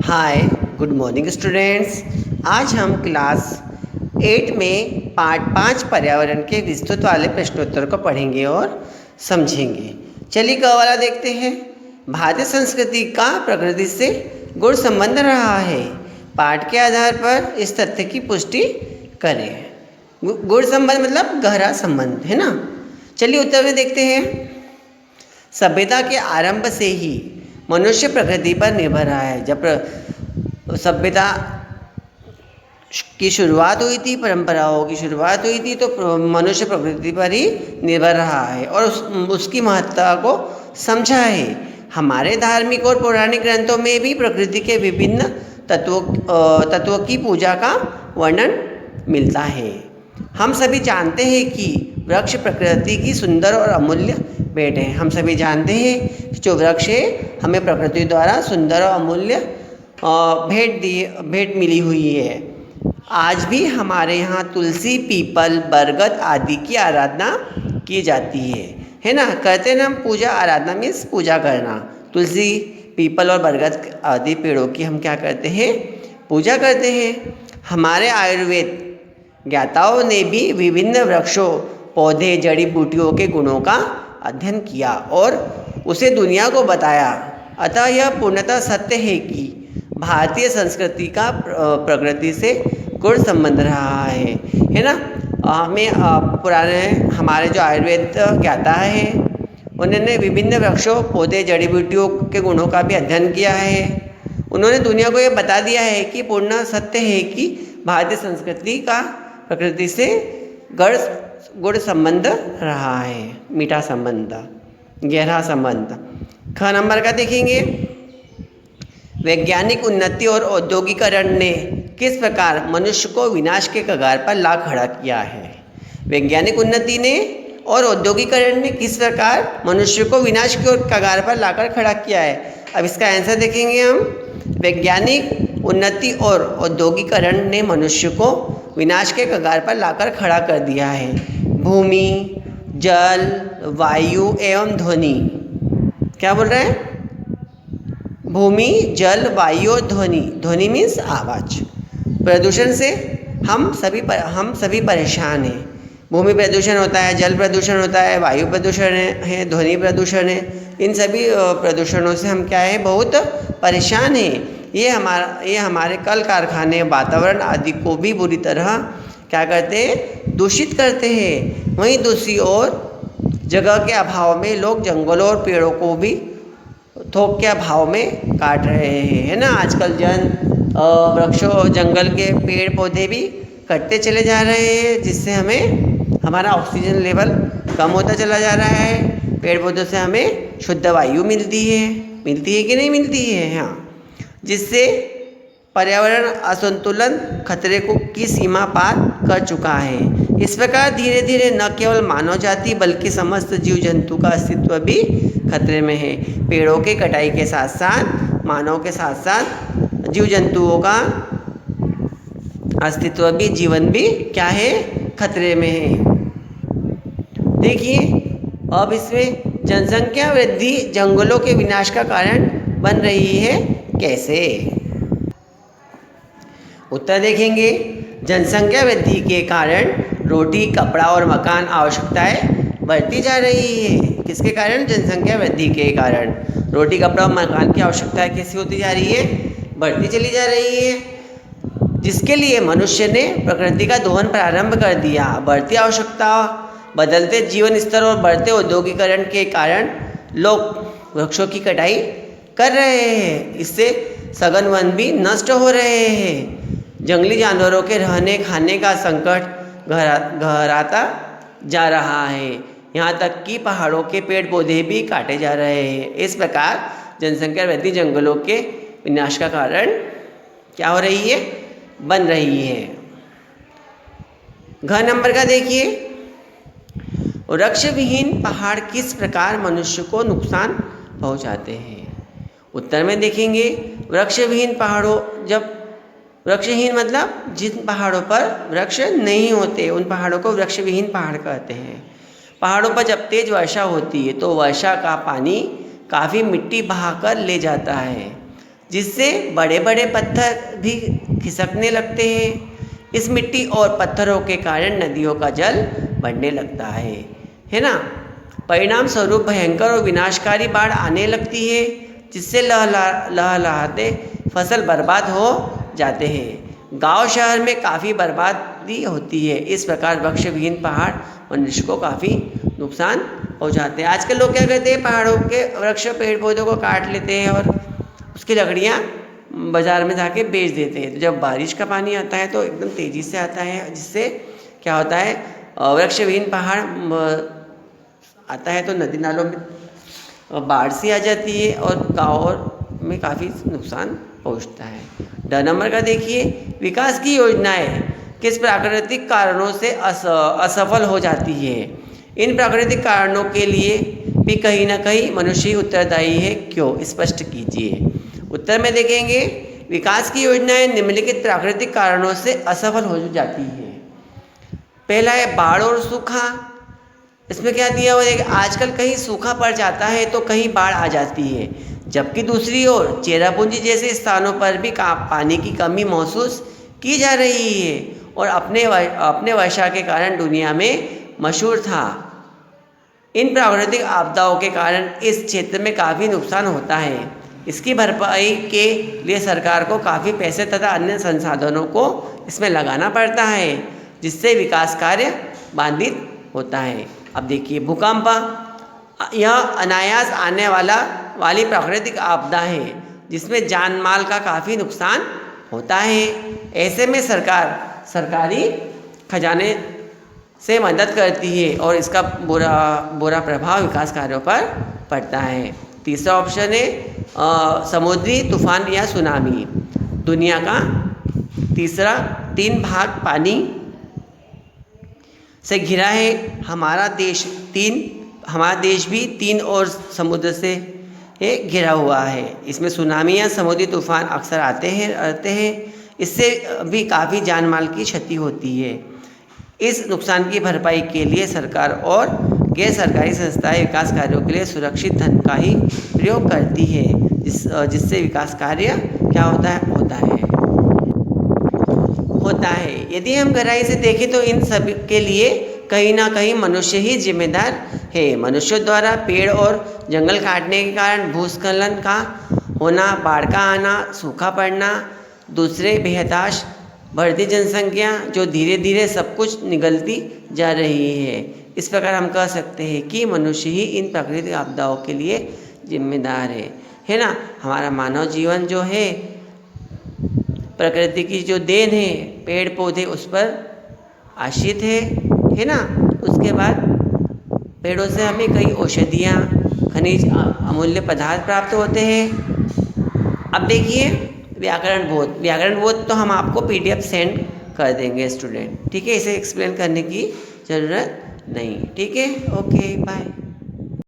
हाय, good morning students. आज हम class 8 में पार्ट 5 पर्यावरण के विस्तृत वाले प्रश्नोत्तर को पढ़ेंगे और समझेंगे। चलिए क वाला देखते हैं। भारतीय संस्कृति का प्रकृति से गुण संबंध रहा है। पाठ के आधार पर इस तथ्य की पुष्टि करें। गुण संबंध मतलब गहरा संबंध है ना। चलिए उत्तर में देखते हैं। सभ्यता के आरंभ से ही मनुष्य प्रकृति पर निर्भर रहा है। जब सभ्यता की शुरुआत हुई थी, परंपराओं की शुरुआत हुई थी, तो मनुष्य प्रकृति पर ही निर्भर रहा है और उसकी महत्ता को समझा है। हमारे धार्मिक और पौराणिक ग्रंथों में भी प्रकृति के विभिन्न तत्वों की पूजा का वर्णन मिलता है। हम सभी जानते हैं कि वृक्ष प्रकृति की सुंदर और अमूल्य भेंट है। हम सभी जानते हैं कि जो वृक्ष है हमें प्रकृति द्वारा सुंदर और अमूल्य भेंट मिली हुई है। आज भी हमारे यहाँ तुलसी, पीपल, बरगद आदि की आराधना की जाती है ना। करते हैं हम पूजा। आराधना मीन्स पूजा करना। तुलसी, पीपल और बरगद आदि पेड़ों की हम क्या करते हैं? पूजा करते हैं। हमारे आयुर्वेद ज्ञाताओं ने भी विभिन्न वृक्षों, पौधे, जड़ी बूटियों के गुणों का अध्ययन किया और उसे दुनिया को बताया। अतः यह पूर्णतः सत्य है कि भारतीय संस्कृति का प्रकृति से गुण संबंध रहा है ना। हमें पुराने हमारे जो आयुर्वेद ज्ञाता है उन्होंने विभिन्न वृक्षों, पौधे, जड़ी बूटियों के गुणों का भी अध्ययन किया है। उन्होंने दुनिया को ये बता दिया है कि पूर्ण सत्य है कि भारतीय संस्कृति का प्रकृति से गुण संबंध रहा है। मीठा संबंध, गहरा संबंध। ख नंबर का देखेंगे। वैज्ञानिक उन्नति और औद्योगिकरण ने किस प्रकार मनुष्य को विनाश के कगार पर ला खड़ा किया है? वैज्ञानिक उन्नति ने और औद्योगिकरण ने किस प्रकार मनुष्य को विनाश के कगार पर लाकर खड़ा किया है? अब इसका आंसर देखेंगे हम। वैज्ञानिक उन्नति और औद्योगिकरण ने मनुष्य को विनाश के कगार पर लाकर खड़ा कर दिया है। भूमि, जल, वायु एवं ध्वनि। क्या बोल रहे हैं? भूमि, जल, वायु और ध्वनि। ध्वनि मीन्स आवाज। प्रदूषण से हम सभी परेशान हैं। भूमि प्रदूषण होता है, जल प्रदूषण होता है, वायु प्रदूषण है, ध्वनि प्रदूषण है। इन सभी प्रदूषणों से हम क्या है? बहुत परेशान हैं। ये हमारे कल कारखाने, वातावरण आदि को भी बुरी तरह क्या करते हैं? दूषित करते हैं। वहीं दूसरी ओर जगह के अभाव में लोग जंगलों और पेड़ों को भी थोक के अभाव में काट रहे हैं, है ना। आजकल वृक्षों, जंगल के पेड़ पौधे भी कटते चले जा रहे हैं, जिससे हमें हमारा ऑक्सीजन लेवल कम होता चला जा रहा है। पेड़ पौधों से हमें शुद्ध वायु मिलती है कि नहीं मिलती है? हाँ। जिससे पर्यावरण असंतुलन खतरे की सीमा पार कर चुका है। इस प्रकार धीरे धीरे न केवल मानव जाति बल्कि समस्त जीव जंतु का अस्तित्व भी खतरे में है। पेड़ों के कटाई के साथ साथ मानव के साथ साथ जीव जंतुओं का अस्तित्व भी, जीवन भी क्या है? खतरे में है। देखिए अब इसमें जनसंख्या वृद्धि जंगलों के विनाश का कारण बन रही है। कैसे? उत्तर देखेंगे। जनसंख्या वृद्धि के कारण रोटी, कपड़ा और मकान आवश्यकताएं बढ़ती जा रही है। किसके कारण? जनसंख्या वृद्धि के कारण रोटी, कपड़ा और मकान की आवश्यकताएं कैसी होती जा रही है? बढ़ती चली जा रही है। जिसके लिए मनुष्य ने प्रकृति का दोहन प्रारंभ कर दिया। बढ़ती आवश्यकता, बदलते जीवन स्तर और बढ़ते औद्योगिकरण के कारण लोग वृक्षों की कटाई कर रहे हैं। इससे सघन वन भी नष्ट हो रहे हैं। जंगली जानवरों के रहने खाने का संकट गहराता जा रहा है। यहाँ तक कि पहाड़ों के पेड़ पौधे भी काटे जा रहे हैं। इस प्रकार जनसंख्या वृद्धि जंगलों के विनाश का कारण क्या हो रही है? बन रही है। घ नंबर का देखिए। वृक्ष विहीन पहाड़ किस प्रकार मनुष्य को नुकसान पहुँचाते हैं? उत्तर में देखेंगे। वृक्ष विहीन पहाड़ों, जब वृक्षहीन मतलब जिन पहाड़ों पर वृक्ष नहीं होते उन पहाड़ों को वृक्ष विहीन पहाड़ कहते हैं। पहाड़ों पर जब तेज वर्षा होती है तो वर्षा का पानी काफ़ी मिट्टी बहाकर ले जाता है। जिससे बड़े बड़े पत्थर भी खिसकने लगते हैं। इस मिट्टी और पत्थरों के कारण नदियों का जल बढ़ने लगता है ना। परिणाम स्वरूप भयंकर और विनाशकारी बाढ़ आने लगती है, जिससे लहलहाते फसल बर्बाद हो जाते हैं। गांव शहर में काफ़ी बर्बादी होती है। इस प्रकार वृक्ष विहीन पहाड़ मनुष्य को काफ़ी नुकसान पहुंचाते हैं। आजकल लोग क्या करते हैं, पहाड़ों के वृक्ष पेड़ पौधों को काट लेते हैं और उसकी लकड़ियाँ बाज़ार में जाके बेच देते हैं। तो जब बारिश का पानी आता है तो एकदम तेज़ी से आता है, जिससे क्या होता है, वृक्ष विहीन पहाड़ आता है तो नदी नालों में बाढ़ सी आ जाती है और गाँव में काफ़ी नुकसान पहुंचता है। ड नंबर का देखिए, विकास की योजनाएं किस प्राकृतिक कारणों से असफल हो जाती है। इन प्राकृतिक कारणों के लिए भी कहीं ना कहीं मनुष्य ही उत्तरदायी है, क्यों, स्पष्ट कीजिए। उत्तर में देखेंगे, विकास की योजनाएं निम्नलिखित प्राकृतिक कारणों से असफल हो जाती है। पहला है बाढ़ और सूखा। इसमें क्या दिया हुआ है, आजकल कहीं सूखा पड़ जाता है तो कहीं बाढ़ आ जाती है, जबकि दूसरी ओर चेरापूंजी जैसे स्थानों पर भी पानी की कमी महसूस की जा रही है और अपने वर्षा के कारण दुनिया में मशहूर था। इन प्राकृतिक आपदाओं के कारण इस क्षेत्र में काफ़ी नुकसान होता है। इसकी भरपाई के लिए सरकार को काफ़ी पैसे तथा अन्य संसाधनों को इसमें लगाना पड़ता है, जिससे विकास कार्य बाधित होता है। अब देखिए, भूकंप, यह अनायास आने वाली प्राकृतिक आपदा है जिसमें जान माल का काफ़ी नुकसान होता है। ऐसे में सरकार सरकारी खजाने से मदद करती है और इसका बुरा प्रभाव विकास कार्यों पर पड़ता है। तीसरा ऑप्शन है समुद्री तूफान या सुनामी। दुनिया का 3 भाग पानी से घिरा है। हमारा देश भी 3 और समुद्र से घिरा हुआ है। इसमें सुनामी या समुद्री तूफान अक्सर आते हैं। इससे भी काफ़ी जान माल की क्षति होती है। इस नुकसान की भरपाई के लिए सरकार और गैर सरकारी संस्थाएं विकास कार्यों के लिए सुरक्षित धन का ही प्रयोग करती है, जिससे विकास कार्य क्या होता है। यदि हम गहराई से देखें तो इन सभी के लिए कहीं ना कहीं मनुष्य ही जिम्मेदार है। मनुष्यों द्वारा पेड़ और जंगल काटने के कारण भूस्खलन का होना, बाढ़ का आना, सूखा पड़ना, दूसरे बेहताश बढ़ती जनसंख्या जो धीरे धीरे सब कुछ निगलती जा रही है। इस प्रकार हम कह सकते हैं कि मनुष्य ही इन प्राकृतिक आपदाओं के लिए जिम्मेदार है ना। हमारा मानव जीवन जो है प्रकृति की जो देन है, पेड़ पौधे उस पर आश्रित है ना। उसके बाद पेड़ों से हमें कई औषधियाँ, खनिज, अमूल्य पदार्थ प्राप्त होते हैं। अब देखिए व्याकरण बोध तो हम आपको PDF सेंड कर देंगे स्टूडेंट, ठीक है। इसे एक्सप्लेन करने की ज़रूरत नहीं, ठीक है। Okay, bye.